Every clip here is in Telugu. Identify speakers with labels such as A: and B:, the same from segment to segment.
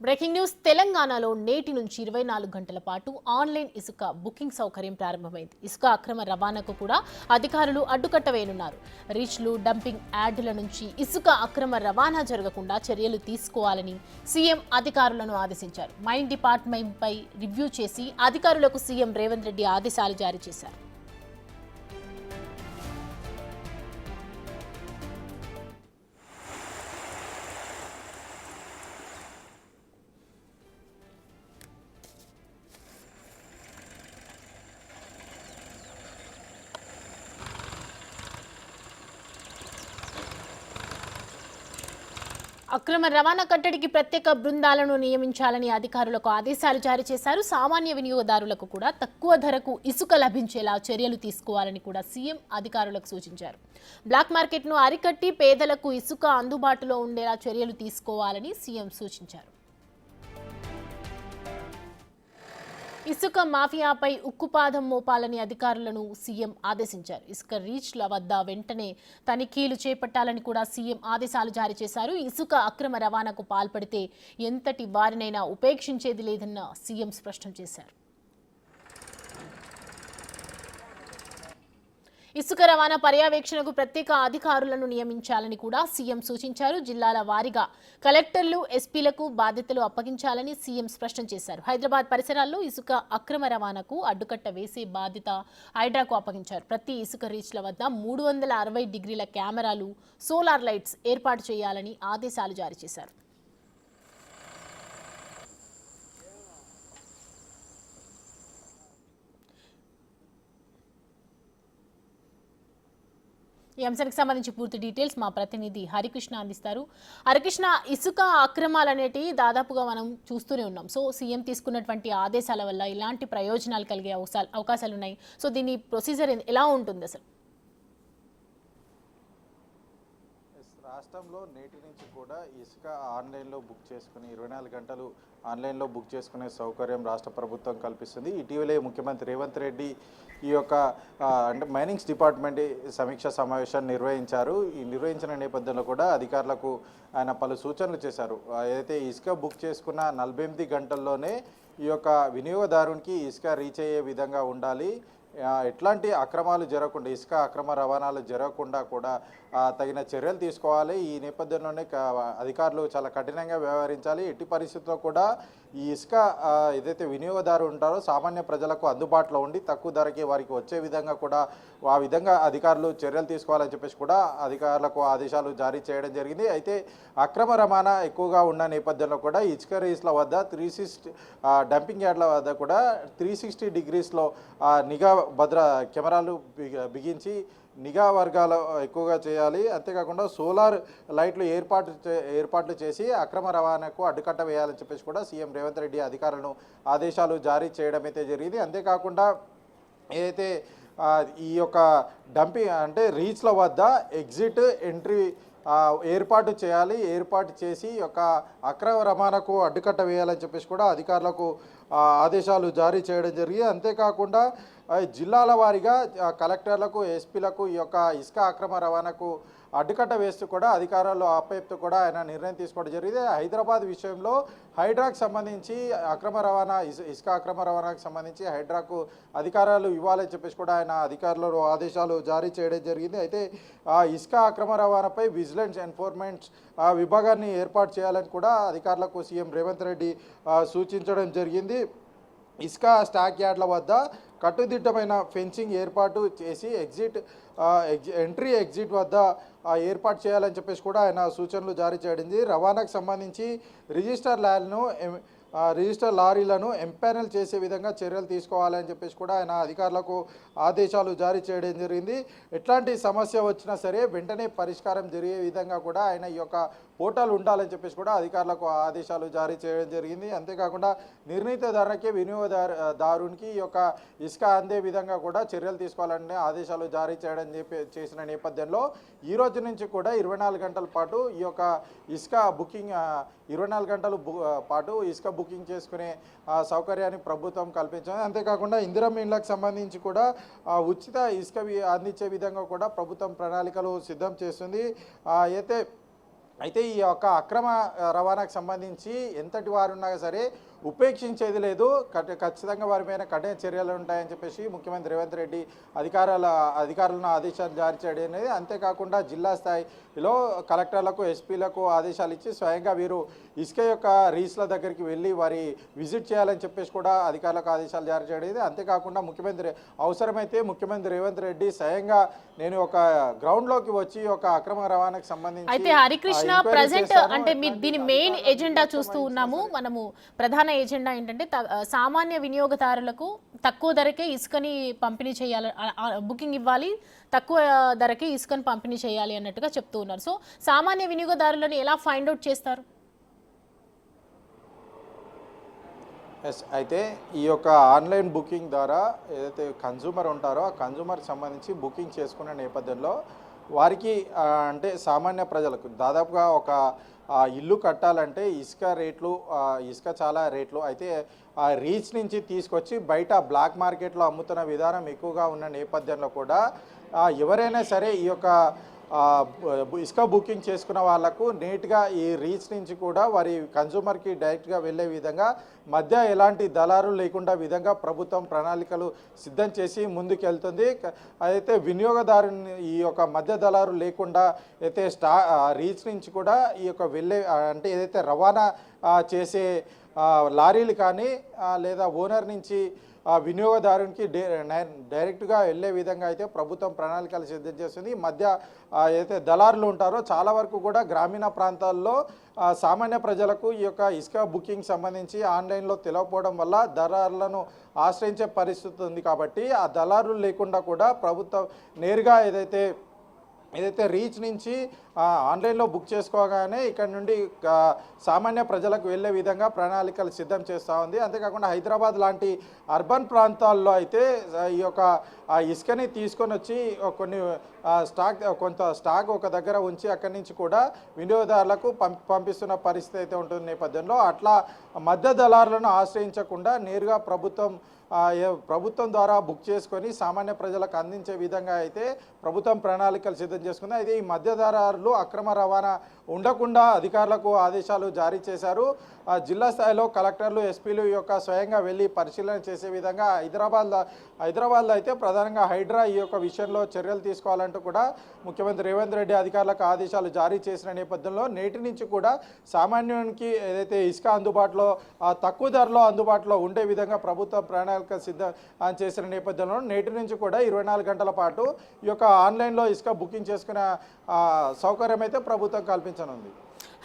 A: బ్రేకింగ్ న్యూస్ తెలంగాణలో నేటి నుంచి 24 గంటల పాటు ఆన్లైన్ ఇసుక బుకింగ్ సౌకర్యం ప్రారంభమైంది. ఇసుక అక్రమ రవాణాకు కూడా అధికారులు అడ్డుకట్ట వేయనున్నారు. రీచ్లు, డంపింగ్ యార్డుల నుంచి ఇసుక అక్రమ రవాణా జరగకుండా చర్యలు తీసుకోవాలని సీఎం అధికారులను ఆదేశించారు. మైన్ డిపార్ట్మెంట్పై రివ్యూ చేసి అధికారులకు సీఎం రేవంత్ రెడ్డి ఆదేశాలు జారీ చేశారు. అక్రమ రవాణా కట్టడికి ప్రత్యేక బృందాలను నియమించాలని అధికారులకు ఆదేశాలు జారీ చేశారు. సామాన్య వినియోగదారులకు కూడా తక్కువ ధరకు ఇసుక లభించేలా చర్యలు తీసుకోవాలని కూడా సీఎం అధికారులకు సూచించారు. బ్లాక్ మార్కెట్ను అరికట్టి పేదలకు ఇసుక అందుబాటులో ఉండేలా చర్యలు తీసుకోవాలని సీఎం సూచించారు. ఇసుక మాఫియాపై ఉక్కుపాదం మోపాలని అధికారులను సీఎం ఆదేశించారు. ఇసుక రీచ్ల వద్ద వెంటనే తనిఖీలు చేపట్టాలని కూడా సీఎం ఆదేశాలు జారీ చేశారు. ఇసుక అక్రమ రవాణాకు పాల్పడితే ఎంతటి వారినైనా ఉపేక్షించేది లేదన్న సీఎం స్పష్టం చేశారు. ఇసుక రవాణా పర్యవేక్షణకు ప్రత్యేక అధికారులను నియమించాలని కూడా సీఎం సూచించారు. జిల్లాల వారీగా కలెక్టర్లు, ఎస్పీలకు బాధ్యతలు అప్పగించాలని సీఎం స్పష్టం చేశారు. హైదరాబాద్ పరిసరాల్లో ఇసుక అక్రమ రవాణాకు అడ్డుకట్ట వేసే బాధ్యత హైడ్రాకు అప్పగించారు. ప్రతి ఇసుక రీచ్ల వద్ద 360 డిగ్రీల కెమెరాలు, సోలార్ లైట్స్ ఏర్పాటు చేయాలని ఆదేశాలు జారీ చేశారు. ఈ అంశానికి సంబంధించి పూర్తి డీటెయిల్స్ మా ప్రతినిధి హరికృష్ణ అందిస్తారు. హరికృష్ణ, ఇసుక అక్రమాలు అనేటివి దాదాపుగా మనం చూస్తూనే ఉన్నాం. సో సీఎం తీసుకున్నటువంటి ఆదేశాల వల్ల ఇలాంటి ప్రయోజనాలు కలిగే అవకాశాలు ఉన్నాయి. సో దీని ప్రొసీజర్ ఎలా ఉంటుంది అసలు?
B: రాష్ట్రంలో నేటి నుంచి కూడా ఇసుక ఆన్లైన్లో బుక్ చేసుకుని 24 గంటలు ఆన్లైన్లో బుక్ చేసుకునే సౌకర్యం రాష్ట్ర ప్రభుత్వం కల్పిస్తుంది. ఇటీవలే ముఖ్యమంత్రి రేవంత్ రెడ్డి ఈ యొక్క అంటే మైనింగ్స్ డిపార్ట్మెంట్ సమీక్ష సమావేశాన్ని నిర్వహించారు. ఈ నిర్వహించిన నేపథ్యంలో కూడా అధికారులకు ఆయన పలు సూచనలు చేశారు. ఏదైతే ఇసుక బుక్ చేసుకున్న 48 గంటల్లోనే ఈ యొక్క వినియోగదారునికి ఇసుక రీచ్ అయ్యే విధంగా ఉండాలి. ఎట్లాంటి అక్రమాలు జరగకుండా, ఇసుక అక్రమ రవాణాలు జరగకుండా కూడా తగిన చర్యలు తీసుకోవాలి. ఈ నేపథ్యంలోనే అధికారులు చాలా కఠినంగా వ్యవహరించాలి. ఎట్టి పరిస్థితుల్లో కూడా ఈ ఇసుక ఏదైతే వినియోగదారు ఉంటారో సామాన్య ప్రజలకు అందుబాటులో ఉండి తక్కువ ధరకి వారికి వచ్చే విధంగా కూడా ఆ విధంగా అధికారులు చర్యలు తీసుకోవాలని చెప్పేసి కూడా అధికారులకు ఆదేశాలు జారీ చేయడం జరిగింది. అయితే అక్రమ రవాణా ఎక్కువగా ఉన్న నేపథ్యంలో కూడా ఇసుక రీచ్ల వద్ద 360 డంపింగ్ యార్డ్ల వద్ద కూడా 360 డిగ్రీస్లో నిఘా కెమెరాలు బిగించి నిఘా వర్గాలు ఎక్కువగా చేయాలి. అంతేకాకుండా సోలార్ లైట్లు ఏర్పాట్లు చేసి అక్రమ రవాణాకు అడ్డుకట్ట వేయాలని చెప్పేసి కూడా సీఎం రేవంత్ రెడ్డి అధికారులను ఆదేశాలు జారీ చేయడం అయితే జరిగింది. అంతేకాకుండా ఏదైతే ఈ యొక్క డంపింగ్ అంటే రీచ్ల వద్ద ఎగ్జిట్, ఎంట్రీ ఏర్పాటు చేయాలి. ఏర్పాటు చేసి యొక్క అక్రమ రవాణాకు అడ్డుకట్ట వేయాలని చెప్పేసి కూడా అధికారులకు ఆదేశాలు జారీ చేయడం జరిగింది. అంతేకాకుండా జిల్లాల వారీగా కలెక్టర్లకు, ఎస్పీలకు ఈ యొక్క ఇసుక అక్రమ రవాణాకు అడ్డుకట్ట వేస్తూ కూడా అధికారులు అప్పచెప్తూ కూడా ఆయన నిర్ణయం తీసుకోవడం జరిగింది. హైదరాబాద్ విషయంలో హైడ్రాకు సంబంధించి అక్రమ రవాణా ఇసుక అక్రమ రవాణాకు సంబంధించి హైడ్రాకు అధికారాలు ఇవ్వాలని చెప్పేసి కూడా ఆయన అధికారులు ఆదేశాలు జారీ చేయడం జరిగింది. అయితే ఇసుక అక్రమ రవాణాపై విజిలెన్స్ ఎన్ఫోర్స్మెంట్ విభాగాన్ని ఏర్పాటు చేయాలని కూడా అధికారులకు సీఎం రేవంత్ రెడ్డి సూచించడం జరిగింది. ఇసుక స్టాక్ యార్డ్ల వద్ద కట్టుదిట్టమైన ఫెన్సింగ్ ఏర్పాటు చేసి ఎంట్రీ ఎగ్జిట్ వద్ద ఏర్పాటు చేయాలని చెప్పేసి కూడా ఆయన సూచనలు జారీ చేయడం. రవాణాకు సంబంధించి రిజిస్టర్ లారీలను ఎంపానల్ చేసే విధంగా చర్యలు తీసుకోవాలని చెప్పేసి కూడా ఆయన అధికారులకు ఆదేశాలు జారీ చేయడం జరిగింది. ఎట్లాంటి సమస్య వచ్చినా సరే వెంటనే పరిష్కారం జరిగే విధంగా కూడా ఆయన ఈ యొక్క పోర్టల్ ఉండాలని చెప్పేసి కూడా అధికారులకు ఆదేశాలు జారీ చేయడం జరిగింది. అంతేకాకుండా నిర్ణీత ధరకే వినియోగదారునికి ఈ యొక్క ఇసుక అందే విధంగా కూడా చర్యలు తీసుకోవాలని ఆదేశాలు జారీ చేసిన నేపథ్యంలో ఈ రోజు నుంచి కూడా 24 గంటల పాటు ఈ యొక్క ఇసుక బుకింగ్ 24 గంటల పాటు ఇసుక బుకింగ్ చేసుకునే సౌకర్యాన్ని ప్రభుత్వం కల్పించింది. అంతేకాకుండా ఇందిరమ్మ ఇళ్లకు సంబంధించి కూడా ఉచిత ఇసుక అందించే విధంగా కూడా ప్రభుత్వం ప్రణాళికలు సిద్ధం చేస్తుంది. అయితే అయితే ఈ యొక్క అక్రమ రవాణాకు సంబంధించి ఎంతటి వారు ఉన్నా సరే ఉపేక్షించేది లేదు, ఖచ్చితంగా వారి పైన కఠిన చర్యలు ఉంటాయని చెప్పేసి ముఖ్యమంత్రి రేవంత్ రెడ్డి అధికారులను ఆదేశాలు జారీ చేయడం అనేది. అంతేకాకుండా జిల్లా స్థాయిలో కలెక్టర్లకు ఎస్పీలకు ఆదేశాలు ఇచ్చి స్వయంగా వీరు ఇసుక యొక్క రీచ్ల దగ్గరికి వెళ్ళి వారి విజిట్ చేయాలని చెప్పేసి కూడా అధికారులకు ఆదేశాలు జారీ చేయడం. అంతేకాకుండా అవసరమైతే ముఖ్యమంత్రి రేవంత్ రెడ్డి స్వయంగా నేను ఒక గ్రౌండ్లోకి వచ్చి ఒక అక్రమ రవాణాకు సంబంధించి
A: అయితే హరికృష్ణ ప్రజెంట్ అంటే మీరు దీని మెయిన్ ఎజెండా చూస్తూ ఉన్నాము. మనము ప్రధాన ఎజెండా ఏంటంటే సామాన్య వినియోగదారులకు తక్కువ ధరకే ఇసుకని పంపిణీ చేయాలి, బుకింగ్ ఇవ్వాలి, తక్కువ ధరకే ఇసుకని పంపిణీ చేయాలి అన్నట్టుగా చెప్తూ ఉన్నారు. సో సామాన్య వినియోగదారులను ఎలా ఫైండ్ అవుట్ చేస్తారు?
B: అయితే ఈ యొక్క ఆన్లైన్ బుకింగ్ ద్వారా ఏదైతే కన్జ్యూమర్ ఉంటారో ఆ కన్జ్యూమర్కి సంబంధించి బుకింగ్ చేసుకునే నేపథ్యంలో వారికి అంటే సామాన్య ప్రజలకు దాదాపుగా ఒక ఇల్లు కట్టాలంటే ఇసుక చాలా రేట్లు. అయితే ఆ రీచ్ నుంచి తీసుకొచ్చి బయట బ్లాక్ మార్కెట్లో అమ్ముతున్న విధానం ఎక్కువగా ఉన్న నేపథ్యంలో కూడా ఎవరైనా సరే ఈ యొక్క ఇసుక బుకింగ్ చేసుకున్న వాళ్లకు నీట్గా ఈ రీచ్ నుంచి కూడా వారి కన్జ్యూమర్కి డైరెక్ట్గా వెళ్ళే విధంగా మధ్య ఎలాంటి దళారులు లేకుండా విధంగా ప్రభుత్వం ప్రణాళికలు సిద్ధం చేసి ముందుకెళ్తుంది. అయితే వినియోగదారుని ఈ యొక్క మధ్య దళారు లేకుండా అయితే రీచ్ నుంచి కూడా ఈ యొక్క వెళ్ళే అంటే ఏదైతే రవాణా చేసే లారీలు కానీ లేదా ఓనర్ నుంచి వినియోగదారునికి డైరెక్ట్గా వెళ్ళే విధంగా అయితే ప్రభుత్వం ప్రణాళికలు సిద్ధం చేస్తుంది. మధ్య ఏదైతే దళారులు ఉంటారో చాలా వరకు కూడా గ్రామీణ ప్రాంతాల్లో సామాన్య ప్రజలకు ఈ యొక్క ఇసుక బుకింగ్ సంబంధించి ఆన్లైన్లో తెలియకపోవడం వల్ల దళారులను ఆశ్రయించే పరిస్థితి ఉంది. కాబట్టి ఆ దళారులు లేకుండా కూడా ప్రభుత్వం నేరుగా ఏదైతే రీచ్ నుంచి ఆన్లైన్లో బుక్ చేసుకోగానే ఇక్కడ నుండి సామాన్య ప్రజలకు వెళ్ళే విధంగా ప్రణాళికలు సిద్ధం చేస్తూ ఉంది. అంతేకాకుండా హైదరాబాద్ లాంటి అర్బన్ ప్రాంతాల్లో అయితే ఈ యొక్క ఇసుకని తీసుకొని వచ్చి కొంత స్టాక్ ఒక దగ్గర ఉంచి అక్కడి నుంచి కూడా వినియోగదారులకు పంపిస్తున్న పరిస్థితి అయితే ఉంటుంది. నేపథ్యంలో అట్లా మధ్య దళారులను ఆశ్రయించకుండా నేరుగా ప్రభుత్వం ద్వారా బుక్ చేసుకొని సామాన్య ప్రజలకు అందించే విధంగా అయితే ప్రభుత్వం ప్రణాళికలు సిద్ధం చేసుకుంది. అయితే ఈ మధ్యదళారులు అక్రమ రవాణా ఉండకుండా అధికారులకు ఆదేశాలు జారీ చేశారు. జిల్లా స్థాయిలో కలెక్టర్లు ఎస్పీలు యొక్క స్వయంగా వెళ్ళి పరిశీలన చేసే విధంగా హైదరాబాద్లో అయితే ప్రధానంగా హైడ్రా ఈ యొక్క విషయంలో చర్యలు తీసుకోవాలంటూ కూడా ముఖ్యమంత్రి రేవంత్ రెడ్డి అధికారులకు ఆదేశాలు జారీ చేసిన నేపథ్యంలో నేటి నుంచి కూడా సామాన్యునికి ఏదైతే ఇసుక అందుబాటులో తక్కువ ధరలో అందుబాటులో ఉండే విధంగా ప్రభుత్వం ప్రణాళిక సిద్ధం చేసిన నేపథ్యంలో నేటి నుంచి కూడా 24 గంటల పాటు ఈ యొక్క ఆన్లైన్లో ఇసుక బుకింగ్ చేసుకునే సౌకర్యం అయితే ప్రభుత్వం కల్పించనుంది.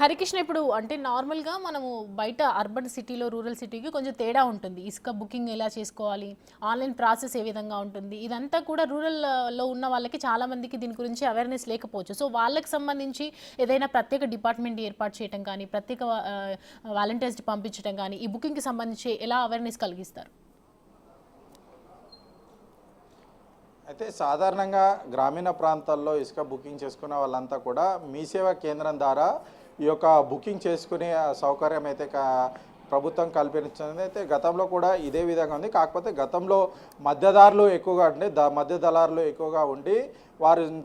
A: హరికృష్ణ, ఇప్పుడు అంటే నార్మల్గా మనము బయట అర్బన్ సిటీలో రూరల్ సిటీకి కొంచెం తేడా ఉంటుంది. ఇసుక బుకింగ్ ఎలా చేసుకోవాలి, ఆన్లైన్ ప్రాసెస్ ఏ విధంగా ఉంటుంది, ఇదంతా కూడా రూరల్లో ఉన్న వాళ్ళకి చాలామందికి దీని గురించి అవేర్నెస్ లేకపోవచ్చు. సో వాళ్ళకి సంబంధించి ఏదైనా ప్రత్యేక డిపార్ట్మెంట్ ఏర్పాటు చేయడం కానీ, ప్రత్యేక వాలంటీర్స్ పంపించడం కానీ, ఈ బుకింగ్కి సంబంధించి ఎలా అవేర్నెస్ కలిగిస్తారు?
B: అయితే సాధారణంగా గ్రామీణ ప్రాంతాల్లో ఇసుక బుకింగ్ చేసుకున్న వాళ్ళంతా కూడా మీ సేవా కేంద్రం ద్వారా ఈ యొక్క బుకింగ్ చేసుకునే సౌకర్యం అయితే ప్రభుత్వం కల్పించింది. అయితే గతంలో కూడా ఇదే విధంగా ఉంది. కాకపోతే గతంలో మధ్యదారులు ఎక్కువగా మధ్య దళారులు ఎక్కువగా ఉండి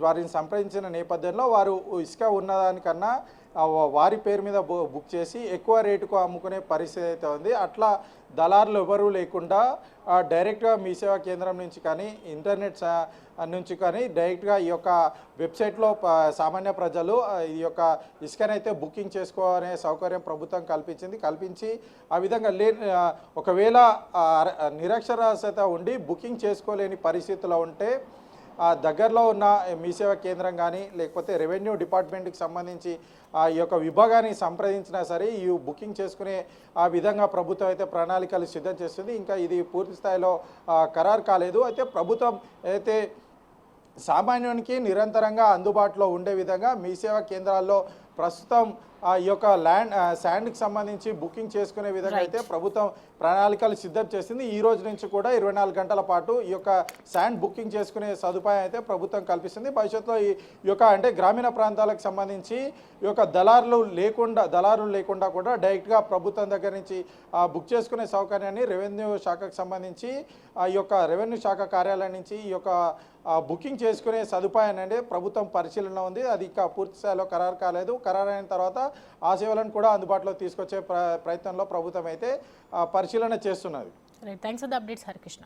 B: వారిని సంప్రదించిన నేపథ్యంలో వారు ఇసుక ఉన్నదానికన్నా వారి పేరు మీద బుక్ చేసి ఎక్కువ రేటుకు అమ్ముకునే పరిస్థితి అయితే ఉంది. అట్లా దళారులు ఎవరూ లేకుండా డైరెక్ట్గా మీ సేవా కేంద్రం నుంచి కానీ ఇంటర్నెట్ నుంచి కానీ డైరెక్ట్గా ఈ యొక్క వెబ్సైట్లో సామాన్య ప్రజలు ఈ యొక్క ఇసుకనైతే బుకింగ్ చేసుకోనే సౌకర్యం ప్రభుత్వం కల్పించి ఆ విధంగా ఒకవేళ నిరక్షరాస్యత ఉండి బుకింగ్ చేసుకోలేని పరిస్థితిలో ఉంటే దగ్గరలో ఉన్న మీ సేవా కేంద్రం కానీ లేకపోతే రెవెన్యూ డిపార్ట్మెంట్కి సంబంధించి ఈ యొక్క విభాగాన్ని సంప్రదించినా సరే ఈ బుకింగ్ చేసుకునే ఆ విధంగా ప్రభుత్వం అయితే ప్రణాళికలు సిద్ధం చేస్తుంది. ఇంకా ఇది పూర్తి స్థాయిలో ఖరారు కాలేదు. అయితే ప్రభుత్వం అయితే సామాన్యునికి నిరంతరంగా అందుబాటులో ఉండే విధంగా మీ సేవా కేంద్రాల్లో ప్రస్తుతం ఈ యొక్క శాండ్కి సంబంధించి బుకింగ్ చేసుకునే విధంగా అయితే ప్రభుత్వం ప్రణాళికలు సిద్ధం చేసింది. ఈ రోజు నుంచి కూడా 24 గంటల పాటు ఈ యొక్క శాండ్ బుకింగ్ చేసుకునే సదుపాయం అయితే ప్రభుత్వం కల్పిస్తుంది. భవిష్యత్తులో ఈ యొక్క అంటే గ్రామీణ ప్రాంతాలకు సంబంధించి ఈ యొక్క దళారులు లేకుండా కూడా డైరెక్ట్గా ప్రభుత్వం దగ్గర నుంచి బుక్ చేసుకునే సౌకర్యాన్ని రెవెన్యూ శాఖకు సంబంధించి ఈ యొక్క రెవెన్యూ శాఖ కార్యాలయం నుంచి ఈ యొక్క బుకింగ్ చేసుకునే సదుపాయాన్ని అంటే ప్రభుత్వం పరిశీలన ఉంది. అది ఇంకా పూర్తి స్థాయిలో ఖరారు కాలేదు. ఖరారైన తర్వాత ఆ సేవలను కూడా అందుబాటులో తీసుకొచ్చే ప్రయత్నంలో ప్రభుత్వం అయితే పరిశీలన చేస్తున్నది.
A: Right, thanks for the updates Harikrishna.